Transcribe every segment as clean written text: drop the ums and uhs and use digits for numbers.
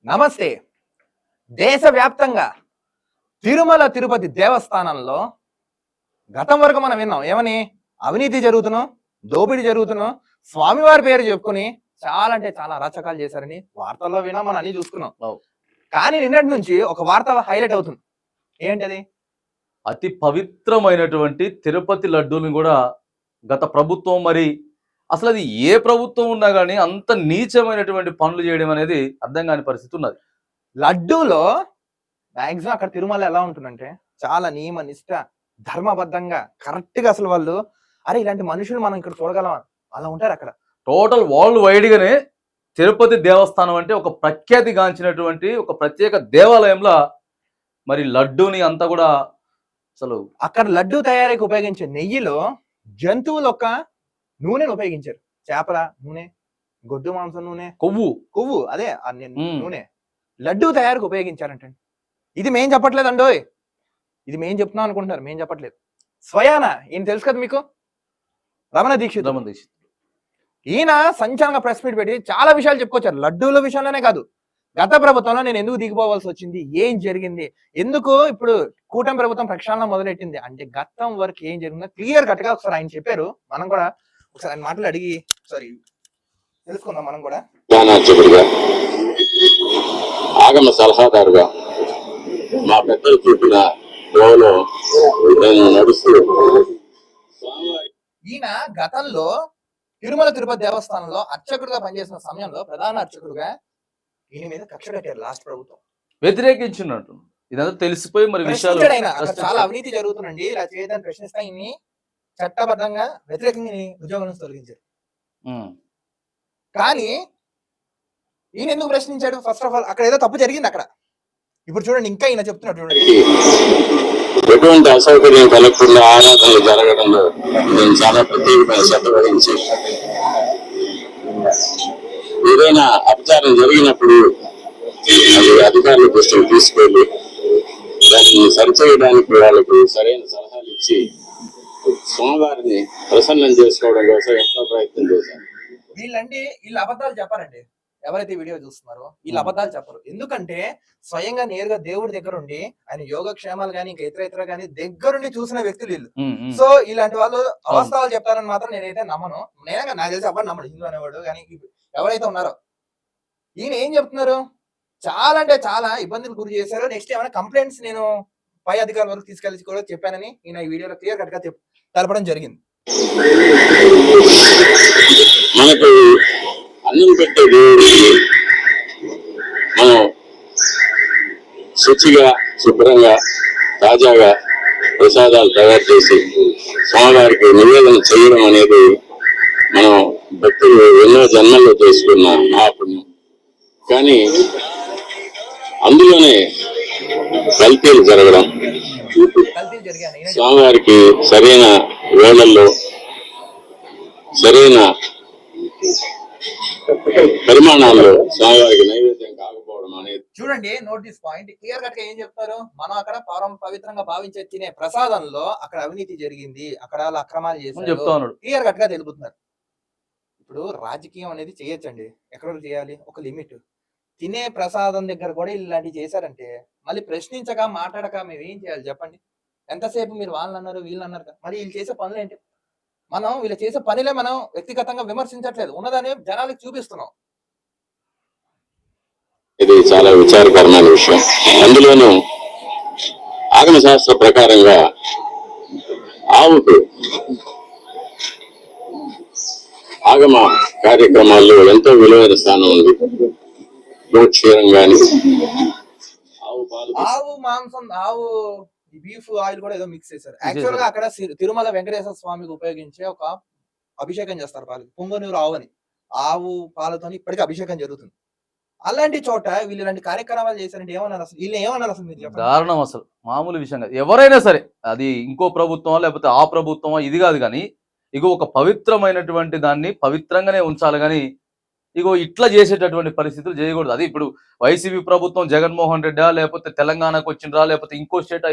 నమస్తే. దేశవ్యాప్తంగా తిరుమల తిరుపతి దేవస్థానంలో గతం వరకు మనం విన్నాం ఏమని, అవినీతి జరుగుతును, దోపిడీ జరుగుతును, స్వామివారి పేరు చెప్పుకుని చాలా అంటే చాలా అరాచకాలు చేశారని వార్తల్లో విన్నాం, మనం అన్ని చూసుకున్నాం. కానీ నిన్నటి నుంచి ఒక వార్త హైలైట్ అవుతుంది. ఏంటది? అతి పవిత్రమైనటువంటి తిరుపతి లడ్డూని కూడా గత ప్రభుత్వం అసలు అది ఏ ప్రభుత్వం ఉన్నా కానీ అంత నీచమైనటువంటి పనులు చేయడం అనేది అర్థం కాని పరిస్థితి ఉన్నది. లడ్డూలో మాక్సిమం అక్కడ తిరుమల ఎలా ఉంటుందంటే చాలా నియమ నిష్ట ధర్మబద్ధంగా కరెక్ట్ గా అసలు వాళ్ళు అరే ఇలాంటి మనుషులు మనం ఇక్కడ చూడగలం అలా ఉంటారు అక్కడ. టోటల్ వరల్డ్ వైడ్ గానే తిరుపతి దేవస్థానం అంటే ఒక ప్రఖ్యాతిగాంచినటువంటి ఒక ప్రత్యేక దేవాలయంలో మరి లడ్డూని అంతా కూడా అసలు అక్కడ లడ్డూ తయారీకి ఉపయోగించే నెయ్యిలో జంతువుల యొక్క నూనెను ఉపయోగించారు. చేపల నూనె, గొడ్డు మాంసం నూనె, కొవ్వు అదే నూనె లడ్డూ తయారీకి ఉపయోగించారంటండి. ఇది మేం చెప్పట్లేదండోయ్, ఇది మేం చెప్తున్నాం అనుకుంటున్నారు, మేం చెప్పట్లేదు. స్వయాన ఈయన తెలుసు కదా మీకు, రమణ దీక్షిత్. ఈయన సంచలనంగా ప్రెస్ మీట్ పెట్టి చాలా విషయాలు చెప్పుకొచ్చారు. లడ్డూల విషయంలోనే కాదు, గత ప్రభుత్వంలో నేను ఎందుకు దిగిపోవాల్సి వచ్చింది, ఏం జరిగింది, ఎందుకు ఇప్పుడు కూటమి ప్రభుత్వం ప్రక్షాళన మొదలెట్టింది అంటే గతం వరకు ఏం జరిగిందో క్లియర్ కట్ గా ఒకసారి ఆయన చెప్పారు. మనం కూడా ఒకసారి ఆయన మాటలు అడిగి ఒకసారి తెలుసుకుందాం. మనం కూడా ఆగమ సలహాదారుగా మా పెద్దలు చూపిన నడుస్తూ ఈయన గతంలో తిరుమల తిరుపతి దేవస్థానంలో అర్చకుడుగా పనిచేసిన సమయంలో ప్రధాన అర్చకుడుగా ఈయన మీద కక్ష కట్టారు లాస్ట్ ప్రభుత్వం, వ్యతిరేకించినట్టు ఇదంతా తెలిసిపోయి మరి విషయాలు చాలా అవినీతి జరుగుతుందండి ఇలా చేయదని ప్రశ్నిస్తా ఈయన్ని చట్టబద్ధంగా వ్యతిరేకంగా ఉద్యోగం నుంచి తొలగించారు. కానీ ఈయన ఎందుకు ప్రశ్నించాడు? ఫస్ట్ ఆఫ్ ఆల్ అక్కడ ఏదో తప్పు జరిగింది అక్కడ. ఇప్పుడు చూడండి ఇంకా ఈయన చెప్తున్నాడు చూడండి. ఎటువంటి అసౌకర్యం కలగకుండా ఆరాధనలు జరగడంలో నేను చాలా ప్రత్యేకమైన శ్రద్ధ వహించి ఏదైనా అపచారం జరిగినప్పుడు అది అధికారుల దృష్టికి తీసుకెళ్ళి దాన్ని సరిచేయడానికి వాళ్ళకు సరైన సలహాలు ఇచ్చి స్వామివారిని ప్రసన్నం చేసుకోవడం కోసం ఎంతో ప్రయత్నం చేశాను. వీళ్ళు అబద్ధాలు చెప్పారండి. ఎవరైతే వీడియో చూస్తున్నారో వీళ్ళు అబద్ధాలు చెప్పరు. ఎందుకంటే స్వయంగా నేరుగా దేవుడి దగ్గర ఉండి ఆయన యోగక్షేమాలు గానీ ఇంకా ఇతర గానీ దగ్గరుండి చూసిన వ్యక్తులు వీళ్ళు. సో ఇలాంటి వాళ్ళు అవస్థలు చెప్తారని మాత్రం నేనైతే నమ్మను. నేనగా నాకు తెలిసి ఎవరు నమ్మడు, హిందూ అనేవాడు కానీ ఎవరైతే ఉన్నారో. ఈయన ఏం చెప్తున్నారు, చాలా అంటే చాలా ఇబ్బందులు గురి చేశారు. నెక్స్ట్ ఏమైనా కంప్లైంట్స్ నేను పై అధికారుల వరకు తీసుకెళ్లి కూడా చెప్పానని ఈయన ఈ వీడియోలో క్లియర్ కట్ గా తెలపడం జరిగింది. మనకు అన్నం పెట్టే దేవుడికి మనం శుచిగా శుభ్రంగా తాజాగా ప్రసాదాలు తయారు చేసి స్వామివారికి నివేదన చేయడం అనేది మనం భక్తులు ఎన్నో జన్మల్లో చేసుకున్న మహాపుణ్యం. కానీ అందులోనే కల్తీలు జరగడం, స్వామివారికి సరైన వేళల్లో సరైన పరిమాణాల్లో స్వామివారికి నైవేద్యం కాకపోవడం అనేది. చూడండి, note this point. Clear cut గా ఏం చెప్తారు, మనం అక్కడ పవిత్రంగా భావించే తినే ప్రసాదంలో అక్కడ అవినీతి జరిగింది, అక్కడ అక్రమాలు చేశారు, క్లియర్ కట్ గా తెలుపుతున్నారు. ఇప్పుడు రాజకీయం అనేది చేయొచ్చండి, ఎక్కడ చేయాలి, ఒక లిమిట్. తినే ప్రసాదం దగ్గర కూడా ఇలాంటివి చేశారంటే మళ్ళీ ప్రశ్నించగా మాట్లాడక మేము ఏం చేయాలి చెప్పండి? ఎంతసేపు మీరు వాళ్ళని అన్నారు వీళ్ళు అన్నారు కదా, మరి వీళ్ళు చేసే పనులు ఏంటి? మనం వీళ్ళు చేసే పనిలే మనం వ్యక్తిగతంగా విమర్శించట్లేదు, ఉన్నదాన్ని జనాలకు చూపిస్తున్నాం. ఇది చాలా విచారకరమైన విషయం. అందులోనూ ఆగమ శాస్త్ర ప్రకారంగా ఆవుకు ఆగమ కార్యక్రమాల్లో ఎంతో విలువైన స్థానం ఉంది. క్షీరం గాని, ఆవు మాంసం, ఆవు బీఫ్ ఆయిల్ కూడా ఏదో మిక్స్ చేశారు. యాక్చువల్ గా అక్కడ తిరుమల వెంకటేశ్వర స్వామికి ఉపయోగించే ఒక అభిషేకం చేస్తారు పాలకి, పొంగనూరు ఆవు అని. ఆవు పాలతో ఇప్పటికీ అభిషేకం జరుగుతుంది. అలాంటి చోట వీళ్ళు ఇలాంటి కార్యక్రమాలు చేశారంటే ఏమన్నారు అసలు? వీళ్ళు ఏమన్నారు అసలు? మీరు దారుణం, అసలు మామూలు విషయం కాదు. ఎవరైనా సరే, అది ఇంకో ప్రభుత్వమా లేకపోతే ఆ ప్రభుత్వమా ఇది కాదు, కానీ ఇగో ఒక పవిత్రమైనటువంటి దాన్ని పవిత్రంగానే ఉంచాలి, కానీ ఇగో ఇట్లా చేసేటటువంటి పరిస్థితులు చేయకూడదు. అది ఇప్పుడు వైసీపీ ప్రభుత్వం జగన్మోహన్ రెడ్డా లేకపోతే తెలంగాణకు వచ్చిండ్రా లేకపోతే ఇంకో స్టేట్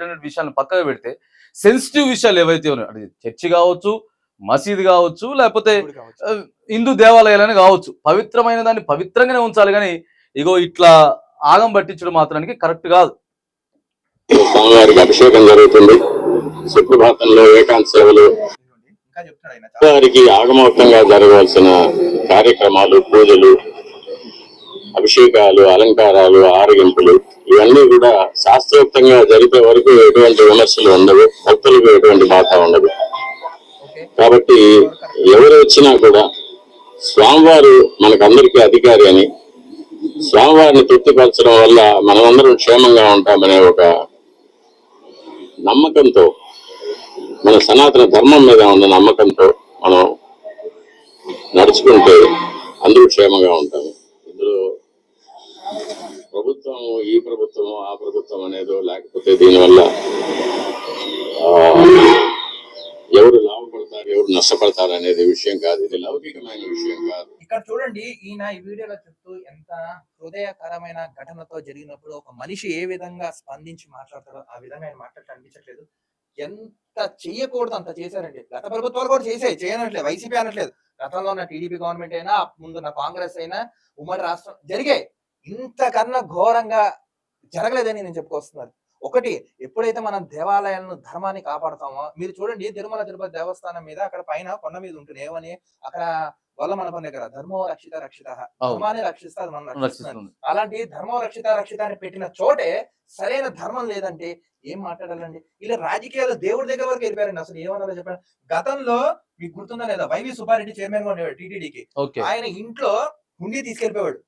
అనే విషయాలను పక్కన పెడితే సెన్సిటివ్ విషయాలు ఏవైతే ఉన్నాయో, అది చర్చి కావచ్చు, మసీదు కావచ్చు, లేకపోతే హిందూ దేవాలయాలని కావచ్చు, పవిత్రమైన దాన్ని పవిత్రంగానే ఉంచాలి. కానీ ఇగో ఇట్లా ఆగం పట్టించడం మాత్రానికి కరెక్ట్ కాదు. స్వామివారికి అభిషేకం జరుగుతుంది. సుప్రభాతంలో ఏకాంత సేవలు, ఇంకా చెప్తాడు ఆయన. వారికి ఆగమోక్తంగా జరగవలసిన కార్యక్రమాలు, పూజలు, అభిషేకాలు, అలంకారాలు, ఆరగింపులు ఇవన్నీ కూడా శాస్త్రోక్తంగా జరిపే వరకు ఎటువంటి విమర్శలు ఉండవు, భక్తులకు ఎటువంటి బాధ ఉండదు. కాబట్టి ఎవరు వచ్చినా కూడా స్వామివారు మనకందరికీ అధికారి అని, స్వామివారిని తృప్తిపరచడం వల్ల మనమందరం క్షేమంగా ఉంటామనే ఒక నమ్మకంతో, మన సనాతన ధర్మం మీద ఉన్న నమ్మకంతో మనం నడుచుకుంటే అందరూ క్షేమంగా ఉంటాము. ఇందులో ప్రభుత్వం, ఈ ప్రభుత్వం, ఆ ప్రభుత్వం అనేదో, లేకపోతే దీనివల్ల ఎవరు లాభపడతారు, ఎవరు నష్టపడతారు అనేది విషయం కాదు. ఇది లౌకికమైన విషయం కాదు. ఇక్కడ చూడండి, ఈయన ఈ వీడియోలో చెప్తూ ఎంత హృదయకరమైన ఘటనతో జరిగినప్పుడు ఒక మనిషి ఏ విధంగా స్పందించి మాట్లాడతాడో ఆ విధంగా ఆయన మాట్లాడటం అనిపించట్లేదు. ఎంత చెయ్యకూడదు అంత చేశారండి. గత ప్రభుత్వాలు కూడా చేయనట్లేదు, వైసీపీ అనట్లేదు. గతంలో ఉన్న టీడీపీ గవర్నమెంట్ అయినా, ముందున్న కాంగ్రెస్ అయినా, ఉమ్మడి రాష్ట్రం జరిగాయి. ఇంతకన్నా ఘోరంగా జరగలేదని నేను చెప్పుకొస్తున్నాను. ఒకటి, ఎప్పుడైతే మనం దేవాలయాలను, ధర్మాన్ని కాపాడుతామో, మీరు చూడండి తిరుమల తిరుపతి దేవస్థానం మీద అక్కడ పైన కొండ మీద ఉంటుంది ఏమని, అక్కడ వల్ల మన దగ్గర ధర్మో రక్షిత రక్షిత, ధర్మాన్ని రక్షిస్తా మనం రక్షిస్తుంది. అలాంటి ధర్మో రక్షిత రక్షిత అని పెట్టిన చోటే సరైన ధర్మం లేదంటే ఏం మాట్లాడాలండి? ఇలా రాజకీయాలు దేవుడి దగ్గర వరకు వెళ్ళిపోయారండి. అసలు ఏమన్నా చెప్పండి. గతంలో మీకు గుర్తుందా లేదా, వైవి సుబ్బారెడ్డి చైర్మన్ గా ఉండేవాడు టీటీడీకి. ఆయన ఇంట్లో హుండీ తీసుకెళ్లిపోయాడు,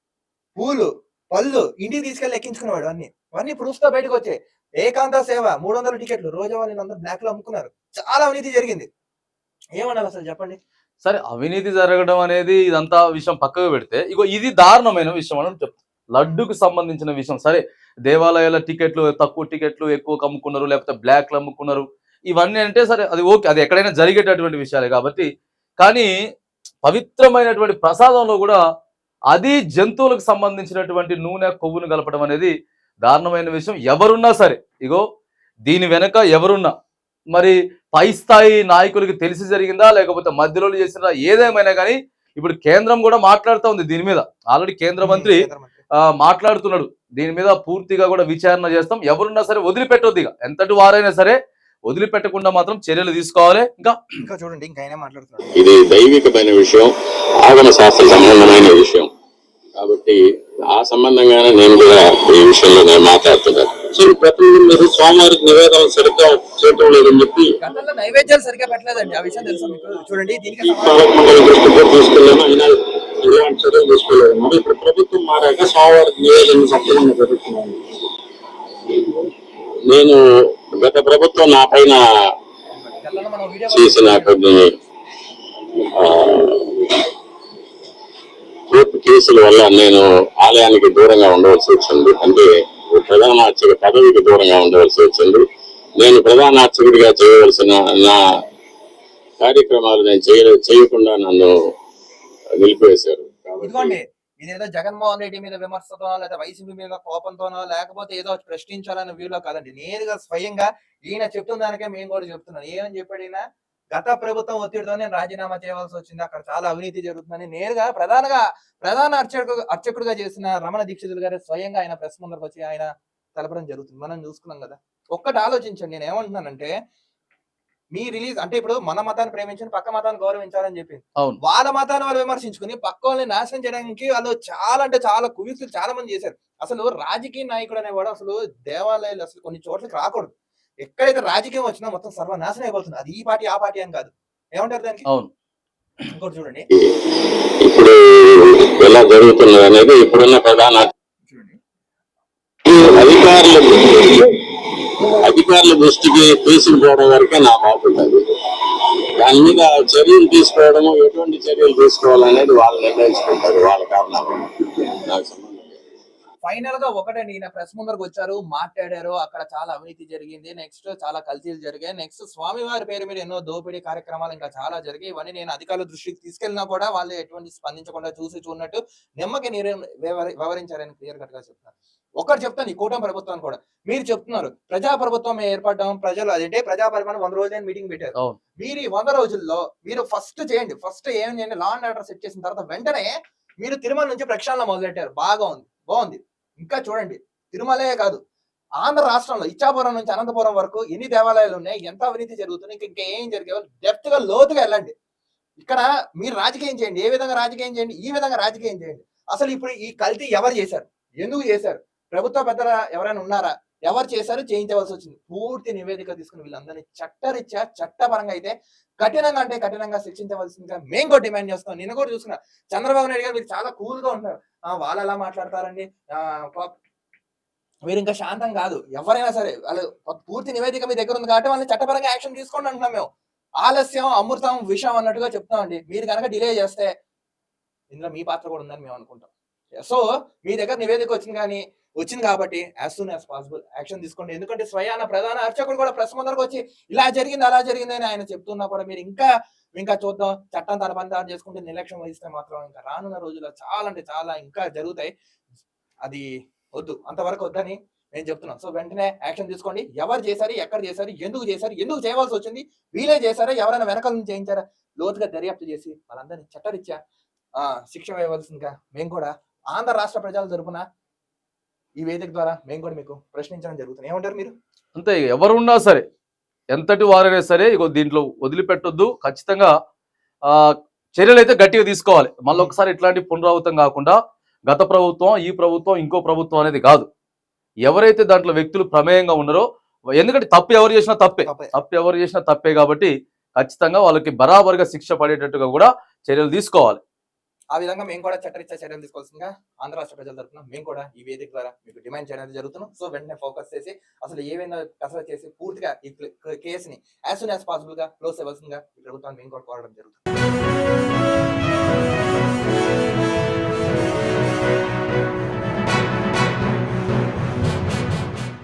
పూలు పళ్ళు ఇంటికి తీసుకెళ్లి ఎక్కించుకునేవాడు. అన్ని ప్రూఫ్స్ తో బయటకు వచ్చాయి. ఏకాంత సేవ 300 టికెట్లు రోజు వాళ్ళందరూ బ్లాక్ లో అమ్ముకున్నారు. చాలా అవినీతి జరిగింది. ఏమన్నారు అసలు చెప్పండి. సరే, అవినీతి జరగడం అనేది ఇదంతా విషయం పక్కకు పెడితే, ఇగో ఇది దారుణమైన విషయం అని చెప్తాం. లడ్డుకు సంబంధించిన విషయం. సరే, దేవాలయాల టికెట్లు తక్కువ, టికెట్లు ఎక్కువ అమ్ముకున్నారు, లేకపోతే బ్లాక్లు అమ్ముకున్నారు, ఇవన్నీ అంటే సరే అది ఓకే, అది ఎక్కడైనా జరిగేటటువంటి విషయాలే కాబట్టి. కానీ పవిత్రమైనటువంటి ప్రసాదంలో కూడా అది జంతువులకు సంబంధించినటువంటి నూనె, కొవ్వును కలపడం అనేది దారుణమైన విషయం. ఎవరున్నా సరే, ఇగో దీని వెనక ఎవరున్నా, మరి పై స్థాయి నాయకులకి తెలిసి జరిగిందా, లేకపోతే మధ్యలో చేసినా, ఏదేమైనా కానీ ఇప్పుడు కేంద్రం కూడా మాట్లాడుతూ ఉంది దీని మీద. ఆల్రెడీ కేంద్ర మంత్రి మాట్లాడుతున్నాడు దీని మీద. పూర్తిగా కూడా విచారణ చేస్తాం, ఎవరున్నా సరే వదిలిపెట్టొద్దు. ఇక ఎంతటి వారైనా సరే వదిలిపెట్టకుండా మాత్రం చర్యలు తీసుకోవాలి. ఇంకా చూడండి, ఇంకా ఆయన మాట్లాడుతున్నాడు. ఇది దైవికమైన విషయం, ఆగమ శాస్త్ర సంబంధమైన విషయం కాబట్టి ఆ సంబంధంగానే నేను కూడా ఈ విషయంలో నేను మాట్లాడుతున్నాను. మీరు స్వామివారికి నివేదనలు సరిగ్గా చేయటం లేదని చెప్పి గతంలో నైవేద్యాలు సరిగ్గా పెట్టలేదండి, ఆ విషయం తెలుసు మీకు. చూడండి, దీనికి తీసుకెళ్ళాము, అయినా ఇలాంటి చర్యలు తీసుకోలేదు. మరి ఇప్పుడు ప్రభుత్వం మారాక స్వామివారికి నివేదనలు సక్రమంగా జరుగుతున్నాను. నేను గత ప్రభుత్వం నా పైన చేసిన కొన్ని కోర్టు కేసుల వల్ల నేను ఆలయానికి దూరంగా ఉండవలసి వచ్చింది. అంటే ప్రధాన అర్చక పదవికి దూరంగా ఉండవలసి వచ్చింది. నేను ప్రధాన అర్చకుడిగా చేయవలసిన నా కార్యక్రమాలు నేను చేయకుండా నన్ను నిలిపివేశారు. కాబట్టి ఇదేదో జగన్మోహన్ రెడ్డి మీద విమర్శతోనో, లేదా వైసీపీ మీద కోపంతోనో, లేకపోతే ఏదో ప్రశ్నించాలనే వ్యూలో కాదండి. నేరుగా స్వయంగా ఈయన చెప్తున్న దానికే మేము కూడా చెప్తున్నాను. ఏమని చెప్పాడు ఈయన, గత ప్రభుత్వం ఒత్తిడితో నేను రాజీనామా చేయవలసి వచ్చింది, అక్కడ చాలా అవినీతి జరుగుతుందని నేరుగా ప్రధాన అర్చకుడిగా చేసిన రమణ దీక్షితులు గారు స్వయంగా ఆయన ప్రెస్ ముందరకు వచ్చి ఆయన తెలపడం జరుగుతుంది. మనం చూసుకున్నాం కదా. ఒక్కటి ఆలోచించండి, నేను ఏమంటున్నానంటే, మీ రిలీజ్ అంటే ఇప్పుడు మన మతాన్ని ప్రేమించని పక్క మతాన్ని గౌరవించాలని చెప్పింది. వాళ్ళ మతాన్ని వాళ్ళు విమర్శించుకుని పక్క వాళ్ళని నాశనం చేయడానికి వాళ్ళు చాలా అంటే చాలా కుయుక్తులు చాలా మంది చేశారు. అసలు రాజకీయ నాయకుడు అనేవాడు అసలు దేవాలయాలు అసలు కొన్ని చోట్లకి రాకూడదు. ఎక్కడైతే రాజకీయం వచ్చినా మొత్తం సర్వనాశనం అయిపోతుంది. అది ఈ పార్టీ ఆ పార్టీ అని కాదు. ఏమంటారు దానికి? ఇంకోటి చూడండి, ఇప్పుడు ఎలా జరుగుతున్నది అనేది ఇప్పుడున్న ప్రధాన అధికారుల దృష్టికి తీసుకుపోవడం వరకే నా బాగుంటుంది. దాని మీద చర్యలు తీసుకోవడము, ఎటువంటి చర్యలు తీసుకోవాలనేది వాళ్ళు నిర్ణయించుకుంటారు. వాళ్ళ కారణాలు నాకు సంబంధం. ఫైనల్ గా ఒకటే, ఈయన ప్రెస్ ముందరకు వచ్చారు, మాట్లాడారు, అక్కడ చాలా అవినీతి జరిగింది, నెక్స్ట్ చాలా కల్తీలు జరిగాయి, నెక్స్ట్ స్వామివారి పేరు మీద ఎన్నో దోపిడీ కార్యక్రమాలు ఇంకా చాలా జరిగాయి. ఇవన్నీ నేను అధికారుల దృష్టికి తీసుకెళ్ళినా కూడా వాళ్ళు ఎటువంటి స్పందించకుండా చూసినట్టు నెమ్మకి వివరించారని క్లియర్ కట్ గా చెప్తున్నారు. ఒకటి చెప్తాను, ఈ కూటమి ప్రభుత్వాన్ని కూడా మీరు చెప్తున్నారు ప్రజా ప్రభుత్వం ఏర్పడడం, ప్రజలు అదంటే ప్రజాపరిపాలన 100 రోజులు మీటింగ్ పెట్టారు. మీరు ఈ 100 రోజుల్లో మీరు ఫస్ట్ చేయండి. ఫస్ట్ ఏం చేయండి, లా అండ్ ఆర్డర్ సెట్ చేసిన తర్వాత వెంటనే మీరు తిరుమల నుంచి ప్రక్షాళన మొదలెట్టారు, బాగా ఉంది. బాగుంది. ఇంకా చూడండి, తిరుమలే కాదు, ఆంధ్ర రాష్ట్రంలో ఇచ్చాపురం నుంచి అనంతపురం వరకు ఎన్ని దేవాలయాలు ఉన్నాయి, ఎంత అవినీతి జరుగుతుంది, ఇంకా ఏం జరిగేవో డెప్త్ గా లోతుగా వెళ్ళండి. ఇక్కడ మీరు రాజకీయం చేయండి, ఏ విధంగా రాజకీయం చేయండి, ఈ విధంగా రాజకీయం చేయండి. అసలు ఇప్పుడు ఈ కల్తీ ఎవరు చేశారు, ఎందుకు చేశారు, ప్రభుత్వ పెద్దల ఎవరైనా ఉన్నారా, ఎవరు చేశారు, చేయించవలసి వచ్చింది. పూర్తి నివేదిక తీసుకుని వీళ్ళందరినీ చట్టరీత్యా చట్టపరంగా అయితే కఠినంగా అంటే కఠినంగా శిక్షించవలసిందిగా మేము కూడా డిమాండ్ చేస్తాం. నిన్న కూడా చూసుకున్నా, చంద్రబాబు నాయుడు గారు మీరు చాలా కూల్ గా ఉంటున్నారు, వాళ్ళు ఎలా మాట్లాడతారండి, మీరు ఇంకా శాంతం కాదు. ఎవరైనా సరే వాళ్ళు పూర్తి నివేదిక మీ దగ్గర ఉంది కాబట్టి వాళ్ళని చట్టపరంగా యాక్షన్ తీసుకోండి అంటున్నాం మేము. ఆలస్యం అమృతం విషయం అన్నట్టుగా చెప్తామండి. మీరు కనుక డిలే చేస్తే ఇందులో మీ పాత్ర కూడా ఉందని మేము అనుకుంటాం. సో మీ దగ్గర నివేదిక వచ్చింది కాబట్టి as soon as possible action తీసుకోండి. ఎందుకంటే స్వయాన ప్రధాన అర్చకుడు కూడా ప్రెస్ ముందరకు వచ్చి ఇలా జరిగింది అలా జరిగింది అని ఆయన చెప్తున్నా కూడా మీరు ఇంకా చూద్దాం, చట్టం తన పని తాను చేసుకుంటే నిర్లక్ష్యం వహిస్తే మాత్రం ఇంకా రానున్న రోజుల్లో చాలా అంటే చాలా ఇంకా జరుగుతాయి. అది వద్దు, అంతవరకు వద్దని నేను చెప్తున్నాను. సో వెంటనే యాక్షన్ తీసుకోండి. ఎవరు చేశారు, ఎక్కడ చేశారు, ఎందుకు చేయవలసి వచ్చింది, వీలే చేశారా, ఎవరైనా వెనకాల నుంచి చేయించారా, లోతుగా దర్యాప్తు చేసి వాళ్ళందరినీ చట్టరీత్యా శిక్ష వేయవలసిందిగా మేము కూడా ఆంధ్ర రాష్ట్ర ప్రజల తరపున ఈ వేదిక ద్వారా మేము కూడా మీకు ప్రశ్నించడం జరుగుతుంది. ఏమంటారు మీరు? అంతే, ఎవరున్నా సరే, ఎంతటి వారైనా సరే ఇగో దీంట్లో వదిలిపెట్టొద్దు. ఖచ్చితంగా చర్యలు అయితే గట్టిగా తీసుకోవాలి. మళ్ళీ ఒకసారి ఇట్లాంటి పునరావృతం కాకుండా గత ప్రభుత్వం, ఈ ప్రభుత్వం, ఇంకో ప్రభుత్వం అనేది కాదు. ఎవరైతే దాంట్లో వ్యక్తులు ప్రమేయంగా ఉన్నారో, ఎందుకంటే తప్పు ఎవరు చేసినా తప్పే కాబట్టి ఖచ్చితంగా వాళ్ళకి బరాబర్గా శిక్ష పడేటట్టుగా కూడా చర్యలు తీసుకోవాలి. ఆ విధంగా మేము కూడా చట్టరీత్యా చర్యలు తీసుకోవాల్సిందిగా ఆంధ్ర రాష్ట్ర ప్రజల తరఫున మేము కూడా ఈ వేదిక ద్వారా మీకు డిమాండ్ చేయడం జరుగుతున్నాం. సో వెంటనే ఫోకస్ చేసి అసలు ఏమైనా కసరత్ చేసి పూర్తిగా ఈ కేసుని యాజ్ సూన్ యాజ్ పాసిబుల్ గా క్లోజ్ అవ్వాల్సిందిగా ఈ ప్రభుత్వాన్ని మేము కూడా కోరడం జరుగుతుంది.